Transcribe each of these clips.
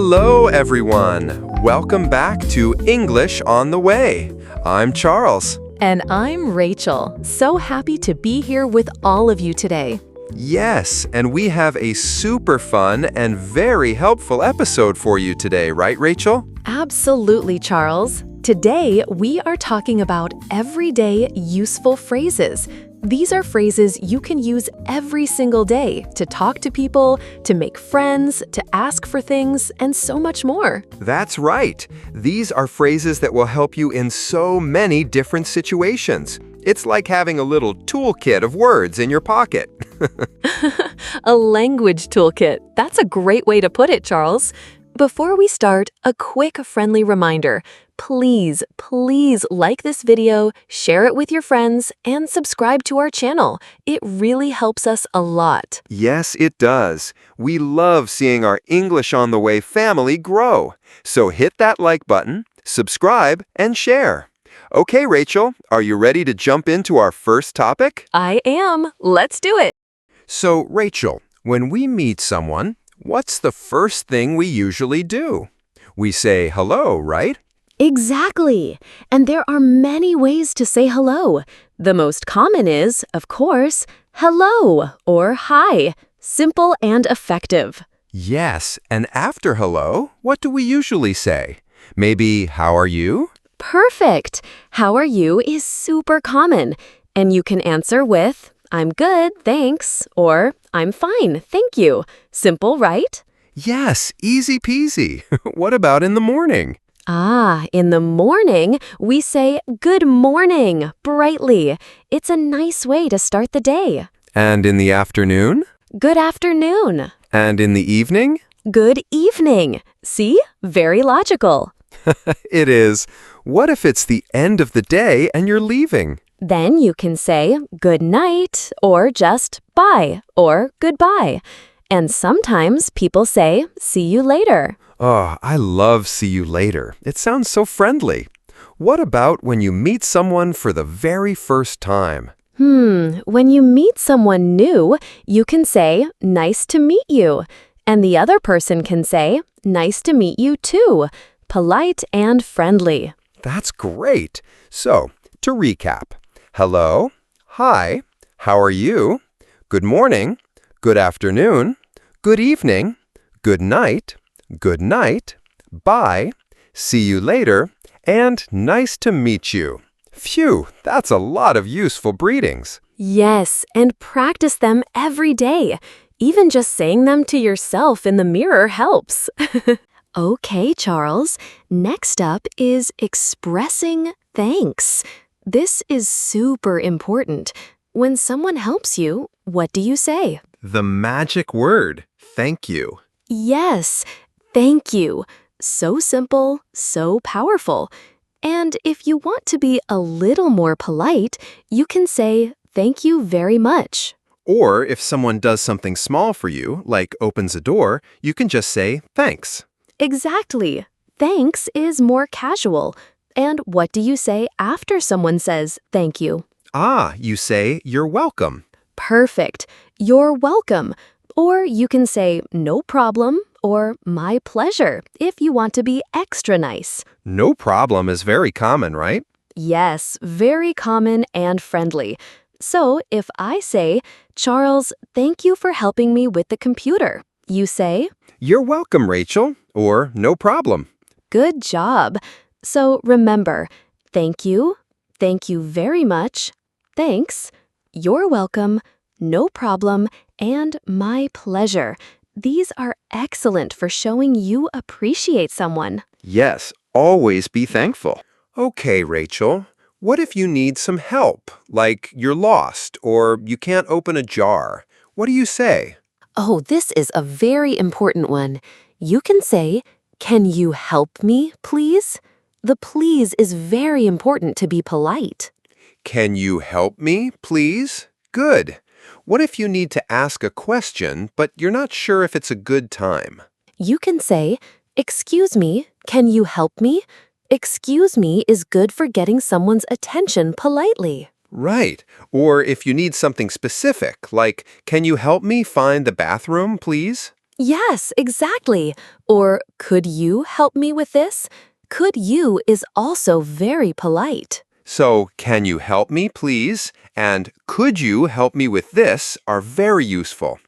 Hello, everyone. Welcome back to English on the Way. I'm Charles. And I'm Rachel. So happy to be here with all of you today. Yes, and we have a super fun and very helpful episode for you today, right, Rachel? Absolutely, Charles. Today, we are talking about everyday useful phrases. These are phrases you can use every single day to talk to people, to make friends, to ask for things, and so much more. That's right. These are phrases that will help you in so many different situations. It's like having a little toolkit of words in your pocket. A language toolkit. That's a great way to put it, Charles. Before we start, a quick friendly reminder. Please like this video, share it with your friends, and subscribe to our channel. It really helps us a lot. Yes, it does. We love seeing our English on the Way family grow. So hit that like button, subscribe, and share. Okay, Rachel, are you ready to jump into our first topic? I am. Let's do it. So, Rachel, when we meet someone, what's the first thing we usually do? We say hello, right? Exactly. And there are many ways to say hello. The most common is, of course, hello or hi. Simple and effective. Yes, and after hello, what do we usually say? Maybe, how are you? Perfect. How are you is super common. And you can answer with, I'm good, thanks, or I'm fine, thank you. Simple, right? Yes, easy peasy. What about in the morning? In the morning, we say good morning, brightly. It's a nice way to start the day. And in the afternoon? Good afternoon. And in the evening? Good evening. See? Very logical. It is. What if it's the end of the day and you're leaving? Then you can say good night, or just bye, or goodbye. And sometimes people say see you later. Oh, I love see you later. It sounds so friendly. What about when you meet someone for the very first time? When you meet someone new, you can say nice to meet you. And the other person can say nice to meet you too. Polite and friendly. That's great. So, to recap. Hello, hi, how are you? Good morning, good afternoon, good evening, good night, bye, see you later, and nice to meet you. Phew, that's a lot of useful greetings. Yes, and practice them every day. Even just saying them to yourself in the mirror helps. Okay, Charles. Next up is expressing thanks. This is super important. When someone helps you, what do you say? The magic word, thank you. Yes, thank you. So simple, so powerful. And if you want to be a little more polite, you can say thank you very much. Or if someone does something small for you, like opens a door, you can just say thanks. Exactly. Thanks is more casual. And what do you say after someone says thank you? You say you're welcome. Perfect. You're welcome. Or you can say no problem or my pleasure if you want to be extra nice. No problem is very common, right? Yes, very common and friendly. So if I say, Charles, thank you for helping me with the computer, you say, You're welcome, Rachel, or no problem. good job. So remember, thank you very much, thanks, you're welcome, no problem, and my pleasure. These are excellent for showing you appreciate someone. Yes, always be thankful. Okay, Rachel, what if you need some help, like you're lost or you can't open a jar? What do you say? Oh, this is a very important one. You can say, can you help me, please? The please is very important to be polite. Can you help me, please? Good. What if you need to ask a question, but you're not sure if it's a good time? You can say, excuse me, can you help me? Excuse me is good for getting someone's attention politely. Right. Or if you need something specific, like, can you help me find the bathroom, please? Yes, exactly. Or, could you help me with this? Could you is also very polite. So, can you help me, please? And could you help me with this are very useful.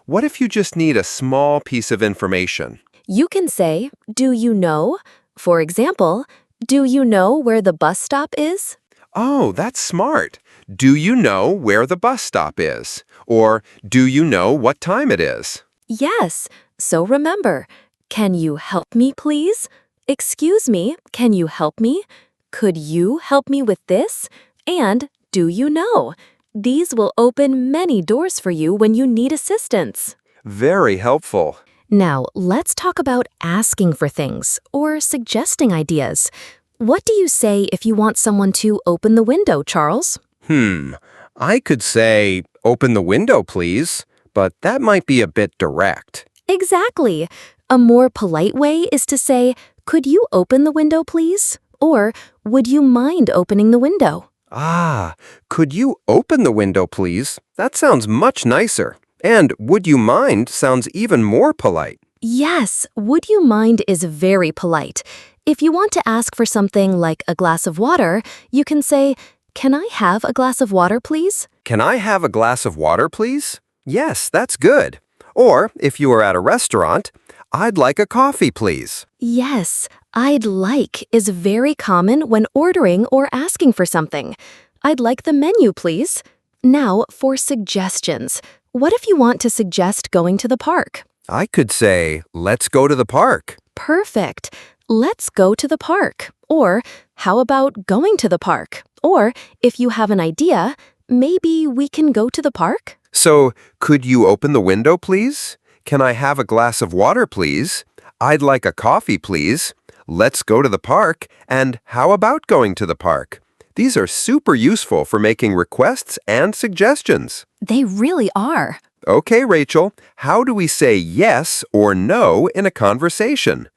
What if you just need a small piece of information? You can say, do you know? For example, do you know where the bus stop is? Oh, that's smart. Do you know where the bus stop is? Or do you know what time it is? Yes. So remember, can you help me, please? Excuse me, can you help me? Could you help me with this? And do you know? These will open many doors for you when you need assistance. Very helpful. Now, let's talk about asking for things or suggesting ideas. What do you say if you want someone to open the window, Charles? I could say, open the window, please, but that might be a bit direct. Exactly. A more polite way is to say, could you open the window, please? Or, would you mind opening the window? Ah, could you open the window, please? That sounds much nicer. And would you mind sounds even more polite. Yes, would you mind is very polite. If you want to ask for something like a glass of water, you can say, can I have a glass of water, please? Can I have a glass of water, please? Yes, that's good. Or, if you are at a restaurant, I'd like a coffee, please. Yes, I'd like is very common when ordering or asking for something. I'd like the menu, please. Now, for suggestions. What if you want to suggest going to the park? I could say, let's go to the park. Perfect. Let's go to the park. Or, how about going to the park? Or, if you have an idea, maybe we can go to the park? So, could you open the window, please? Can I have a glass of water, please? I'd like a coffee, please. Let's go to the park. And how about going to the park? These are super useful for making requests and suggestions. They really are. Okay, Rachel, how do we say yes or no in a conversation?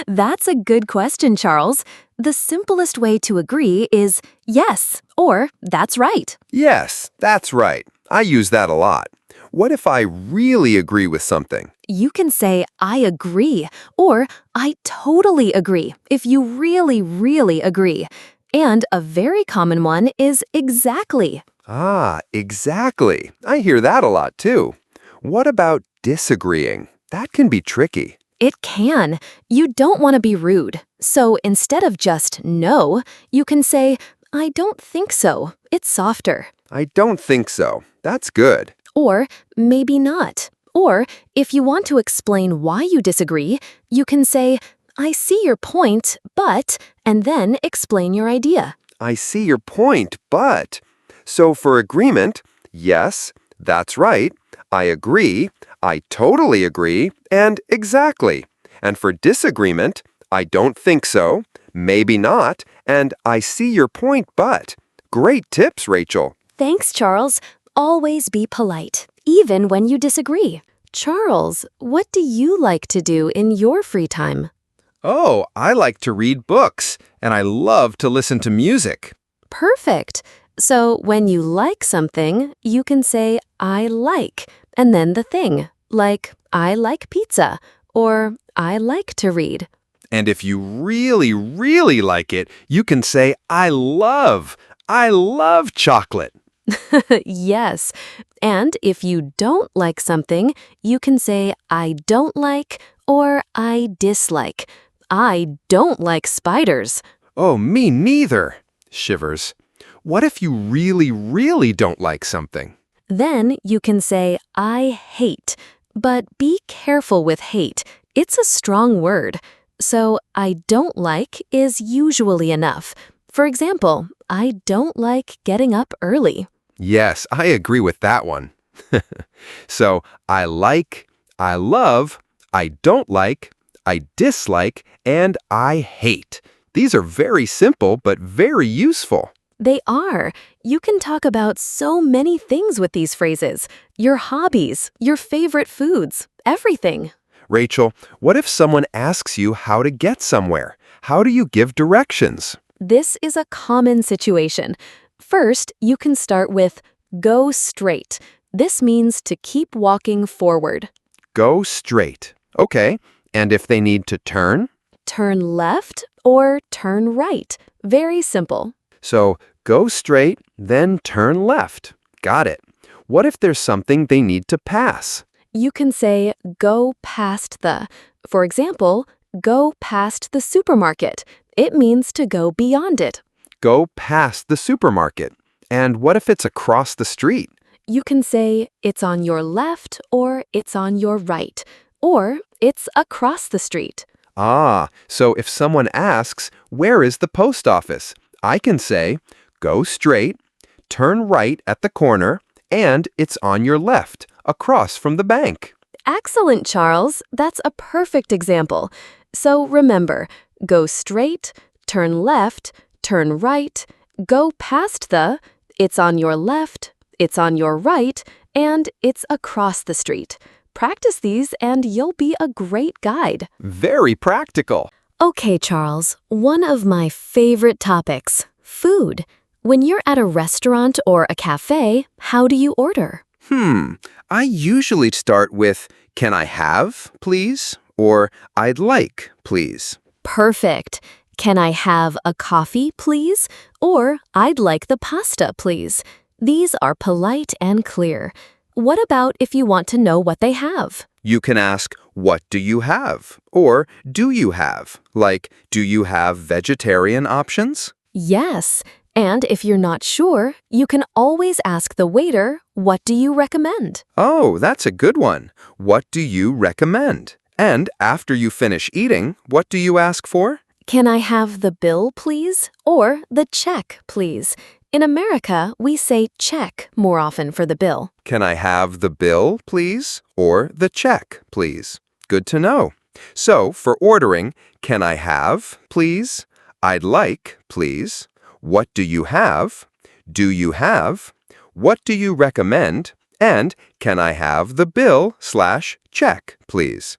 That's a good question, Charles. The simplest way to agree is yes or that's right. Yes, that's right. I use that a lot. What if I really agree with something? You can say I agree or I totally agree if you really, really agree. And a very common one is exactly. Ah, exactly. I hear that a lot too. What about disagreeing? That can be tricky. It can. You don't want to be rude. So instead of just no, you can say, I don't think so. It's softer. I don't think so. That's good. Or maybe not. Or if you want to explain why you disagree, you can say, I see your point, but, and then explain your idea. I see your point, but... So for agreement, yes, that's right, I agree, I totally agree, and exactly. And for disagreement, I don't think so, maybe not, and I see your point, but. Great tips, Rachel. Thanks, Charles. Always be polite, even when you disagree. Charles, what do you like to do in your free time? Oh, I like to read books, and I love to listen to music. Perfect. So when you like something, you can say, I like, and then the thing, like, I like pizza, or I like to read. And if you really, really like it, you can say, I love chocolate. Yes. And if you don't like something, you can say, I don't like, or I dislike. I don't like spiders. Oh, me neither. Shivers. What if you really, really don't like something? Then you can say, I hate. But be careful with hate. It's a strong word. So, I don't like is usually enough. For example, I don't like getting up early. Yes, I agree with that one. So, I like, I love, I don't like, I dislike, and I hate. These are very simple but very useful. They are. You can talk about so many things with these phrases. Your hobbies, your favorite foods, everything. Rachel, what if someone asks you how to get somewhere? How do you give directions? This is a common situation. First, you can start with go straight. This means to keep walking forward. Go straight. Okay. And if they need to turn? Turn left or turn right. Very simple. So go straight, then turn left. Got it. What if there's something they need to pass? You can say go past the. For example, go past the supermarket. It means to go beyond it. Go past the supermarket. And what if it's across the street? You can say it's on your left or it's on your right, or it's across the street. Ah, so if someone asks, where is the post office? I can say, go straight, turn right at the corner, and it's on your left, across from the bank. Excellent, Charles. That's a perfect example. So remember, go straight, turn left, turn right, go past the, it's on your left, it's on your right, and it's across the street. Practice these and you'll be a great guide. Very practical. Okay, Charles, one of my favorite topics, food. When you're at a restaurant or a cafe, how do you order? I usually start with, can I have, please? Or I'd like, please. Perfect. Can I have a coffee, please? Or I'd like the pasta, please. These are polite and clear. What about if you want to know what they have? You can ask, what do you have? Or do you have? Like, do you have vegetarian options? Yes. And if you're not sure, you can always ask the waiter, what do you recommend? Oh, that's a good one. What do you recommend? And after you finish eating, what do you ask for? Can I have the bill, please? Or the check, please? In America, we say check more often for the bill. Can I have the bill, please? Or the check, please? Good to know. So, for ordering, can I have, please? I'd like, please. What do you have? Do you have? What do you recommend? And can I have the bill/check, please?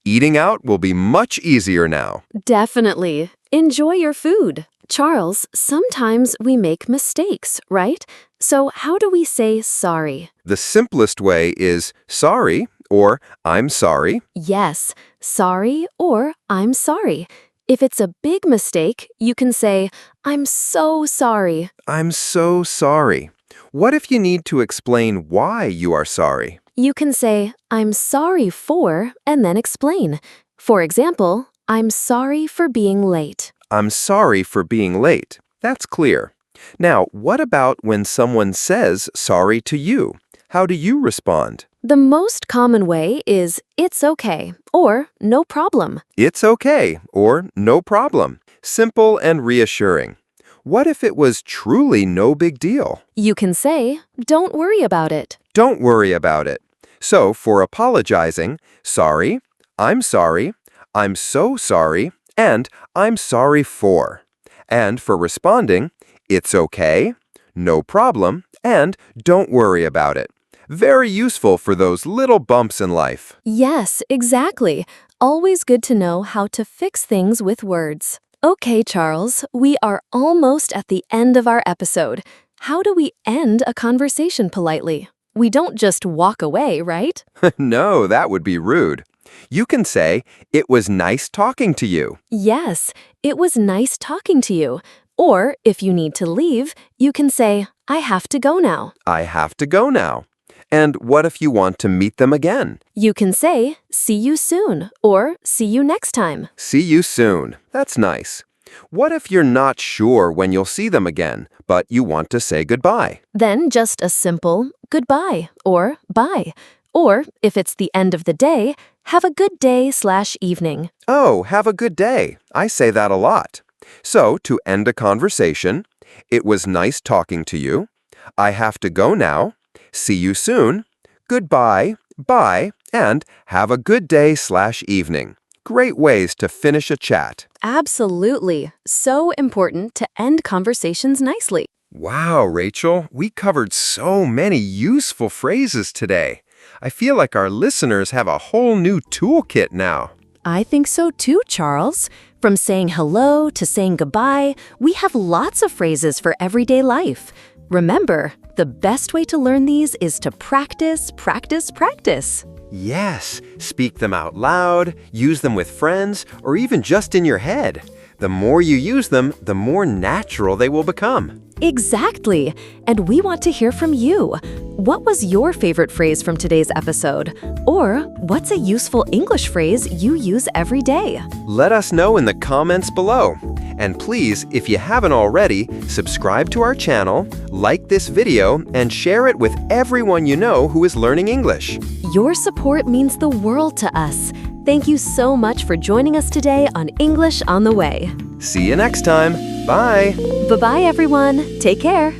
Eating out will be much easier now. Definitely. Enjoy your food. Charles, sometimes we make mistakes, right? So how do we say sorry? The simplest way is sorry or I'm sorry. Yes, sorry or I'm sorry. If it's a big mistake, you can say, I'm so sorry. I'm so sorry. What if you need to explain why you are sorry? You can say, I'm sorry for, and then explain. For example, I'm sorry for being late. I'm sorry for being late. That's clear. Now, what about when someone says sorry to you? How do you respond? The most common way is, it's okay, or no problem. It's okay, or no problem. Simple and reassuring. What if it was truly no big deal? You can say, don't worry about it. Don't worry about it. So, for apologizing, sorry, I'm so sorry, and I'm sorry for. And for responding, it's okay, no problem, and don't worry about it. Very useful for those little bumps in life. Yes, exactly. Always good to know how to fix things with words. Okay, Charles, we are almost at the end of our episode. How do we end a conversation politely? We don't just walk away, right? No, that would be rude. You can say, it was nice talking to you. Yes, it was nice talking to you. Or if you need to leave, you can say, I have to go now. I have to go now. And what if you want to meet them again? You can say, see you soon, or see you next time. See you soon. That's nice. What if you're not sure when you'll see them again, but you want to say goodbye? Then just a simple goodbye or bye. Or if it's the end of the day, have a good day/evening. Oh, have a good day. I say that a lot. So, to end a conversation, it was nice talking to you. I have to go now. See you soon. Goodbye, bye, and have a good day/evening. Great ways to finish a chat. Absolutely. So important to end conversations nicely. Wow, Rachel, we covered so many useful phrases today. I feel like our listeners have a whole new toolkit now. I think so too, Charles. From saying hello to saying goodbye, we have lots of phrases for everyday life. Remember, the best way to learn these is to practice, practice, practice. Yes, speak them out loud, use them with friends, or even just in your head. The more you use them, the more natural they will become. Exactly. And we want to hear from you. What was your favorite phrase from today's episode? Or what's a useful English phrase you use every day? Let us know in the comments below. And please, if you haven't already, subscribe to our channel, like this video, and share it with everyone you know who is learning English. Your support means the world to us. Thank you so much for joining us today on English on the Way. See you next time. Bye. Bye-bye, everyone. Take care.